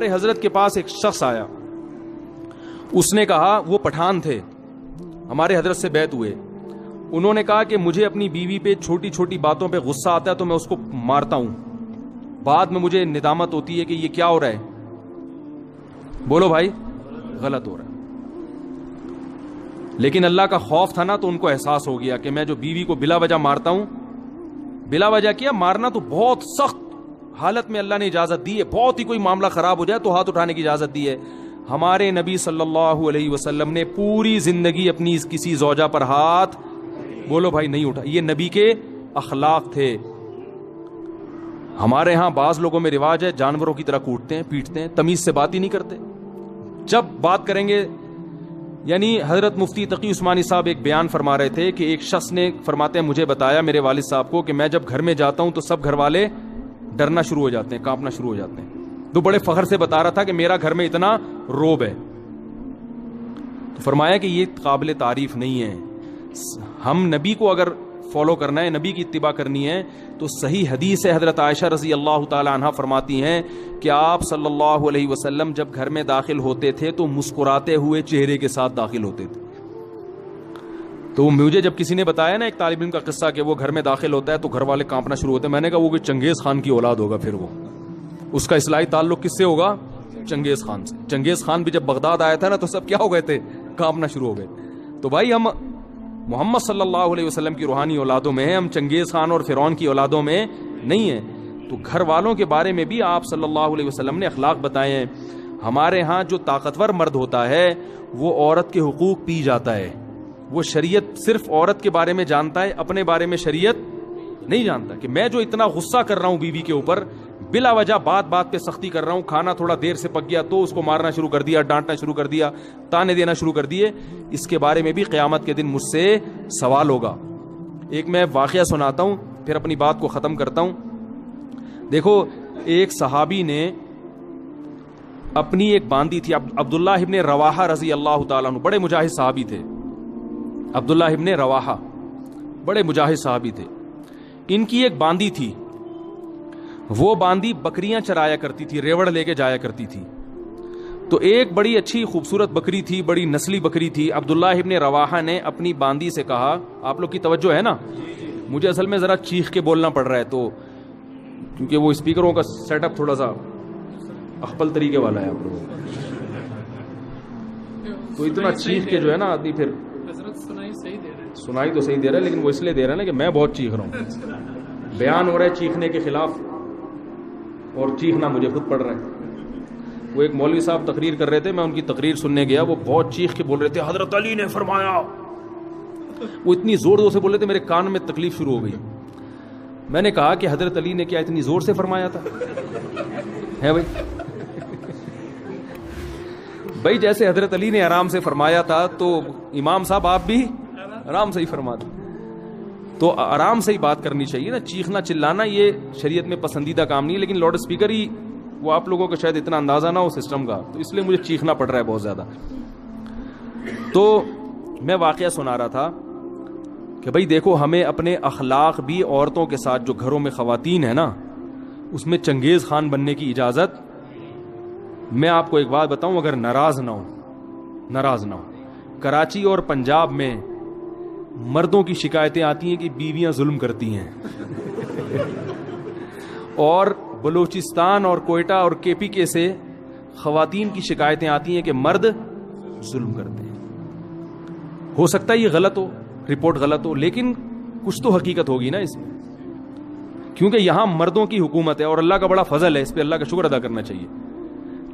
حضرت کے پاس ایک شخص آیا, اس نے کہا, وہ پٹھان تھے, ہمارے حضرت سے بیعت ہوئے. انہوں نے کہا کہ مجھے اپنی بیوی پہ چھوٹی چھوٹی باتوں پہ غصہ آتا ہے تو میں اس کو مارتا ہوں, بعد میں مجھے ندامت ہوتی ہے کہ یہ کیا ہو رہا ہے. بولو بھائی, غلط ہو رہا ہے. لیکن اللہ کا خوف تھا نا, تو ان کو احساس ہو گیا کہ میں جو بیوی کو بلا وجہ مارتا ہوں, بلا وجہ کیا مارنا تو بہت سخت حالت میں اللہ نے اجازت دی ہے, بہت ہی کوئی معاملہ خراب ہو جائے تو ہاتھ اٹھانے کی اجازت دی ہے. ہمارے نبی صلی اللہ علیہ وسلم نے پوری زندگی اپنی کسی زوجہ پر ہاتھ, بولو بھائی, نہیں اٹھا. یہ نبی کے اخلاق تھے. ہمارے ہاں بعض لوگوں میں رواج ہے جانوروں کی طرح کوٹتے ہیں, پیٹتے ہیں, تمیز سے بات ہی نہیں کرتے. جب بات کریں گے, یعنی حضرت مفتی تقی عثمانی صاحب ایک بیان فرما رہے تھے کہ ایک شخص نے, فرماتے ہیں, مجھے بتایا میرے والد صاحب کو کہ میں جب گھر میں جاتا ہوں تو سب گھر والے ڈرنا شروع ہو جاتے ہیں, کانپنا شروع ہو جاتے ہیں. تو بڑے فخر سے بتا رہا تھا کہ میرا گھر میں اتنا روب ہے. تو فرمایا کہ یہ قابل تعریف نہیں ہے. ہم نبی کو اگر فالو کرنا ہے, نبی کی اتباع کرنی ہے, تو صحیح حدیث ہے, حضرت عائشہ رضی اللہ تعالی عنہا فرماتی ہیں کہ آپ صلی اللہ علیہ وسلم جب گھر میں داخل ہوتے تھے تو مسکراتے ہوئے چہرے کے ساتھ داخل ہوتے تھے. تو مجھے جب کسی نے بتایا نا ایک طالب علم کا قصہ کہ وہ گھر میں داخل ہوتا ہے تو گھر والے کانپنا شروع ہوتے ہیں, میں نے کہا وہ کوئی چنگیز خان کی اولاد ہوگا, پھر وہ اس کا اصلاحی تعلق کس سے ہوگا؟ چنگیز خان سے. چنگیز خان بھی جب بغداد آیا تھا نا تو سب کیا ہو گئے تھے؟ کانپنا شروع ہو گئے. تو بھائی ہم محمد صلی اللہ علیہ وسلم کی روحانی اولادوں میں ہیں, ہم چنگیز خان اور فرعون کی اولادوں میں نہیں ہیں. تو گھر والوں کے بارے میں بھی آپ صلی اللہ علیہ وسلم نے اخلاق بتائے ہیں. ہمارے ہاں جو طاقتور مرد ہوتا ہے وہ عورت کے حقوق پی جاتا ہے. وہ شریعت صرف عورت کے بارے میں جانتا ہے, اپنے بارے میں شریعت نہیں جانتا. کہ میں جو اتنا غصہ کر رہا ہوں بیوی کے اوپر, بلا وجہ بات بات پہ سختی کر رہا ہوں, کھانا تھوڑا دیر سے پک گیا تو اس کو مارنا شروع کر دیا, ڈانٹنا شروع کر دیا, تانے دینا شروع کر دیے, اس کے بارے میں بھی قیامت کے دن مجھ سے سوال ہوگا. ایک میں واقعہ سناتا ہوں پھر اپنی بات کو ختم کرتا ہوں. دیکھو, ایک صحابی نے اپنی ایک باندی تھی, عبداللہ ابن رواحہ رضی اللہ تعالیٰ عنہ, بڑے مجاہد صحابی تھے. عبداللہ ابن رواحہ بڑے مجاہد صحابی تھے. ان کی ایک باندی تھی, وہ باندی بکریاں چرایا کرتی تھی, ریوڑ لے کے جایا کرتی تھی. تو ایک بڑی اچھی خوبصورت بکری تھی, بڑی نسلی بکری تھی. عبداللہ ابن رواحہ نے اپنی باندی سے کہا, آپ لوگ کی توجہ ہے نا, مجھے اصل میں ذرا چیخ کے بولنا پڑ رہا ہے تو کیونکہ وہ اسپیکروں کا سیٹ اپ تھوڑا سا اخپل طریقے والا ہے آپ لوگوں کا, تو اتنا چیخ کے جو ہے نا آدمی پھر سنائی تو صحیح دے رہا ہے, لیکن وہ اس لیے دے رہا ہے نا کہ میں بہت چیخ رہا ہوں, بیان ہو رہا ہے چیخنے کے خلاف اور چیخنا مجھے خود پڑ رہا ہے. وہ ایک مولوی صاحب تقریر کر رہے تھے, میں ان کی تقریر سننے گیا, وہ بہت چیخ کے بول رہے تھے حضرت علی نے فرمایا. وہ اتنی زور زور سے بول رہے تھے میرے کان میں تکلیف شروع ہو گئی. میں نے کہا کہ حضرت علی نے کیا اتنی زور سے فرمایا تھا؟ ہے بھائی جیسے حضرت علی نے آرام سے فرمایا تھا تو امام صاحب آپ بھی آرام سے ہی فرما دیں. تو آرام سے ہی بات کرنی چاہیے نا, چیخنا چلانا یہ شریعت میں پسندیدہ کام نہیں ہے. لیکن لاؤڈ اسپیکر ہی وہ آپ لوگوں کو شاید اتنا اندازہ نہ ہو سسٹم کا, تو اس لیے مجھے چیخنا پڑ رہا ہے بہت زیادہ. تو میں واقعہ سنا رہا تھا کہ بھائی دیکھو, ہمیں اپنے اخلاق بھی عورتوں کے ساتھ, جو گھروں میں خواتین ہیں نا, اس میں چنگیز خان بننے کی اجازت. میں آپ کو ایک بات بتاؤں, اگر ناراض نہ ہو, کراچی اور پنجاب میں مردوں کی شکایتیں آتی ہیں کہ بیویاں ظلم کرتی ہیں, اور بلوچستان اور کوئٹہ اور کے پی کے سے خواتین کی شکایتیں آتی ہیں کہ مرد ظلم کرتے ہیں. ہو سکتا ہے یہ غلط ہو, رپورٹ غلط ہو, لیکن کچھ تو حقیقت ہوگی نا اس میں, کیونکہ یہاں مردوں کی حکومت ہے اور اللہ کا بڑا فضل ہے, اس پہ اللہ کا شکر ادا کرنا چاہیے.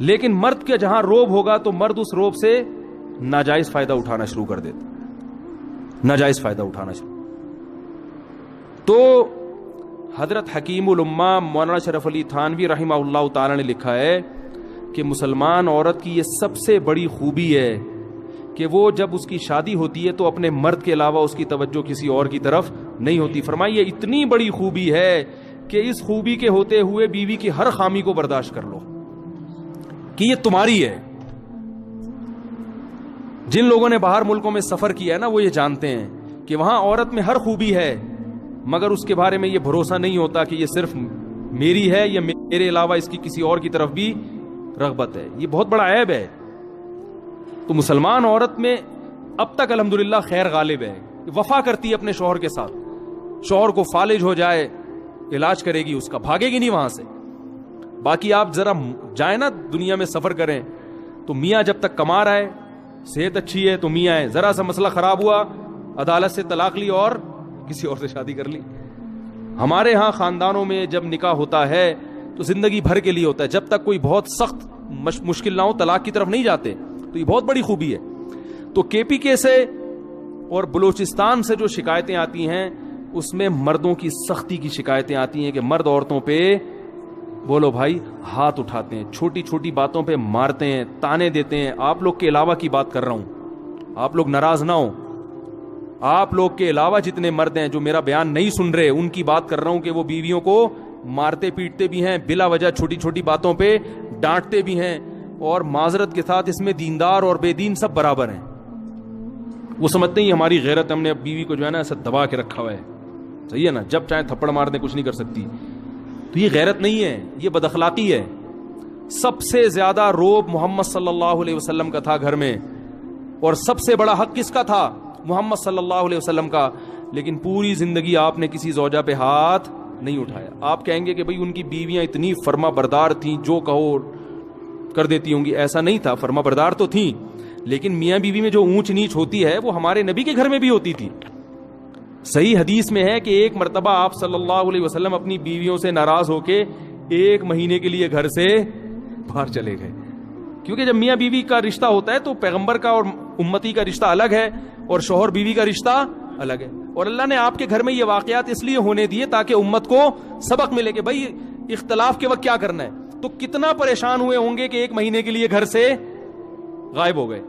لیکن مرد کے جہاں روب ہوگا تو مرد اس روب سے ناجائز فائدہ اٹھانا شروع کر دیتا, ناجائز فائدہ اٹھانا شروع. تو حضرت حکیم الامہ مولانا شرف علی تھانوی رحمہ اللہ تعالی نے لکھا ہے کہ مسلمان عورت کی یہ سب سے بڑی خوبی ہے کہ وہ جب اس کی شادی ہوتی ہے تو اپنے مرد کے علاوہ اس کی توجہ کسی اور کی طرف نہیں ہوتی. فرمائیے اتنی بڑی خوبی ہے کہ اس خوبی کے ہوتے ہوئے بیوی کی ہر خامی کو برداشت کر لو کہ یہ تمہاری ہے. جن لوگوں نے باہر ملکوں میں سفر کیا ہے نا, وہ یہ جانتے ہیں کہ وہاں عورت میں ہر خوبی ہے, مگر اس کے بارے میں یہ بھروسہ نہیں ہوتا کہ یہ صرف میری ہے یا میرے علاوہ اس کی کسی اور کی طرف بھی رغبت ہے. یہ بہت بڑا عیب ہے. تو مسلمان عورت میں اب تک الحمدللہ خیر غالب ہے, وفا کرتی ہے اپنے شوہر کے ساتھ. شوہر کو فالج ہو جائے علاج کرے گی اس کا, بھاگے گی نہیں وہاں سے. باقی آپ ذرا جائیں نا دنیا میں سفر کریں تو میاں جب تک کما رہا ہے, صحت اچھی ہے تو میاں ہے, ذرا سا مسئلہ خراب ہوا عدالت سے طلاق لی اور کسی اور سے شادی کر لی. ہمارے ہاں خاندانوں میں جب نکاح ہوتا ہے تو زندگی بھر کے لیے ہوتا ہے, جب تک کوئی بہت سخت مشکل نہ ہو طلاق کی طرف نہیں جاتے. تو یہ بہت بڑی خوبی ہے. تو کے پی کے سے اور بلوچستان سے جو شکایتیں آتی ہیں اس میں مردوں کی سختی کی شکایتیں آتی ہیں کہ مرد عورتوں پہ بولو بھائی ہاتھ اٹھاتے ہیں, چھوٹی چھوٹی باتوں پہ مارتے ہیں, تانے دیتے ہیں. آپ لوگ کے علاوہ کی بات کر رہا ہوں, آپ لوگ ناراض نہ ہو. آپ لوگ کے علاوہ جتنے مرد ہیں جو میرا بیان نہیں سن رہے ان کی بات کر رہا ہوں کہ وہ بیویوں کو مارتے پیٹتے بھی ہیں, بلا وجہ چھوٹی چھوٹی باتوں پہ ڈانٹتے بھی ہیں. اور معذرت کے ساتھ اس میں دیندار اور بے دین سب برابر ہیں. وہ سمجھتے ہیں ہماری غیرت, ہم نے اب بیوی کو جو ہے نا ایسا دبا کے رکھا ہوا ہے, صحیح ہے نا, جب چاہے تھپڑ مار دیں کچھ نہیں کر سکتی. تو یہ غیرت نہیں ہے, یہ بد اخلاقی ہے. سب سے زیادہ روب محمد صلی اللہ علیہ وسلم کا تھا گھر میں, اور سب سے بڑا حق کس کا تھا؟ محمد صلی اللہ علیہ وسلم کا. لیکن پوری زندگی آپ نے کسی زوجہ پہ ہاتھ نہیں اٹھایا. آپ کہیں گے کہ بھئی ان کی بیویاں اتنی فرما بردار تھیں, جو کہو کر دیتی ہوں گی. ایسا نہیں تھا, فرما بردار تو تھیں, لیکن میاں بیوی میں جو اونچ نیچ ہوتی ہے وہ ہمارے نبی کے گھر میں بھی ہوتی تھی. صحیح حدیث میں ہے کہ ایک مرتبہ آپ صلی اللہ علیہ وسلم اپنی بیویوں سے ناراض ہو کے 1 مہینے کے لیے گھر سے باہر چلے گئے. کیونکہ جب میاں بیوی کا رشتہ ہوتا ہے تو پیغمبر کا اور امتی کا رشتہ الگ ہے اور شوہر بیوی کا رشتہ الگ ہے. اور اللہ نے آپ کے گھر میں یہ واقعات اس لیے ہونے دیے تاکہ امت کو سبق ملے کہ بھائی اختلاف کے وقت کیا کرنا ہے. تو کتنا پریشان ہوئے ہوں گے کہ 1 مہینے کے لیے گھر سے غائب ہو گئے.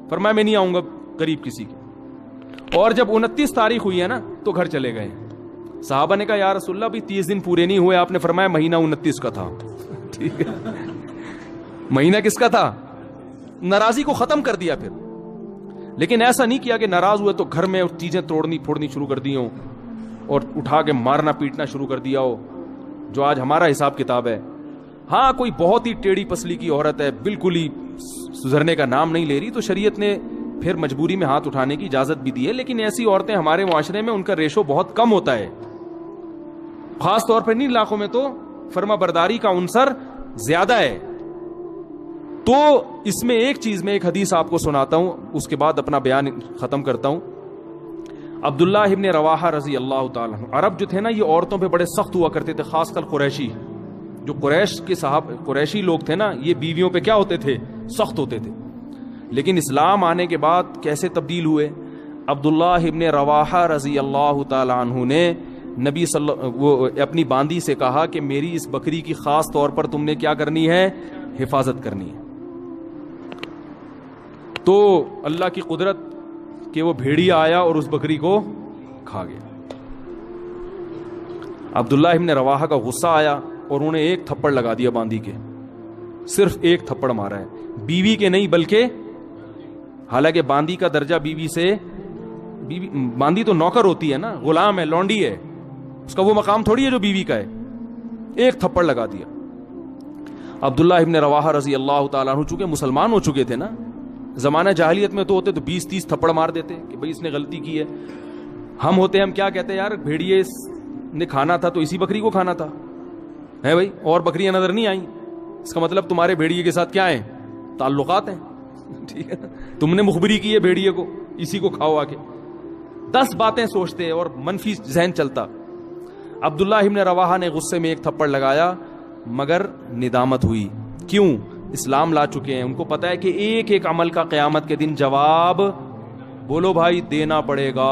فرمایا میں نہیں آؤں گا قریب کسی کے. اور جب 29 تاریخ ہوئی ہے نا تو گھر چلے گئے. صحابہ نے کہا یا رسول اللہ بھی 30 دن پورے نہیں ہوئے. آپ نے فرمایا مہینہ 29 کا تھا. ٹھیک ہے, مہینہ کس کا تھا؟ ناراضی کو ختم کر دیا پھر. لیکن ایسا نہیں کیا کہ ناراض ہوئے تو گھر میں چیزیں توڑنی پھوڑنی شروع کر دی ہوں اور اٹھا کے مارنا پیٹنا شروع کر دیا ہو, جو آج ہمارا حساب کتاب ہے. ہاں کوئی بہت ہی ٹیڑھی پسلی کی عورت ہے, بالکل ہی سدھرنے کا نام نہیں لے رہی, تو شریعت نے پھر مجبوری میں ہاتھ اٹھانے کی اجازت بھی دی ہے. لیکن ایسی عورتیں ہمارے معاشرے میں ان کا ریشو بہت کم ہوتا ہے, خاص طور پر ان علاقوں میں تو فرما برداری کا عنصر زیادہ ہے. تو اس میں ایک چیز میں ایک حدیث آپ کو سناتا ہوں, اس کے بعد اپنا بیان ختم کرتا ہوں. عبداللہ ابن رواحہ رضی اللہ تعالیٰ عنہ, عرب جو تھے نا یہ عورتوں پہ بڑے سخت ہوا کرتے تھے, خاص کر قریشی. جو قریش کے قریشی لوگ تھے نا یہ بیویوں پہ کیا ہوتے تھے؟ سخت ہوتے تھے. لیکن اسلام آنے کے بعد کیسے تبدیل ہوئے؟ عبداللہ ابن رواحہ رضی اللہ تعالی عنہ نے نبی وہ اپنی باندی سے کہا کہ میری اس بکری کی خاص طور پر تم نے کیا کرنی ہے؟ حفاظت کرنی ہے. تو اللہ کی قدرت کہ وہ بھیڑیا آیا اور اس بکری کو کھا گیا. عبداللہ ابن رواحہ کا غصہ آیا اور انہوں نے 1 تھپڑ لگا دیا باندی کے, صرف 1 تھپڑ مارا ہے, بیوی کے نہیں بلکہ, حالانکہ باندی کا درجہ بیوی سے, باندی تو نوکر ہوتی ہے نا, غلام ہے, لونڈی ہے, اس کا وہ مقام تھوڑی ہے جو بیوی کا ہے. 1 تھپڑ لگا دیا. عبداللہ ابن رواحہ رضی اللہ تعالیٰ عنہ چونکہ مسلمان ہو چکے تھے نا, زمانہ جاہلیت میں تو ہوتے تو 20-30 تھپڑ مار دیتے کہ بھئی اس نے غلطی کی ہے. ہم ہوتے ہم کیا کہتے ہیں یار بھیڑیے نے کھانا تھا تو اسی بکری کو کھانا تھا ہے بھائی, اور بکریاں نظر نہیں آئیں, اس کا مطلب تمہارے بھیڑیے کے ساتھ کیا ہیں؟ تعلقات ہیں. ٹھیک ہے, تم نے مخبری کی ہے بھیڑیے کو, اسی کو کھاؤ آ کے. 10 باتیں سوچتے اور منفی ذہن چلتا. عبداللہ ابن رواحہ نے غصے میں 1 تھپڑ لگایا, مگر ندامت ہوئی. کیوں؟ اسلام لا چکے ہیں, ان کو پتا ہے کہ ایک ایک عمل کا قیامت کے دن جواب بولو بھائی دینا پڑے گا.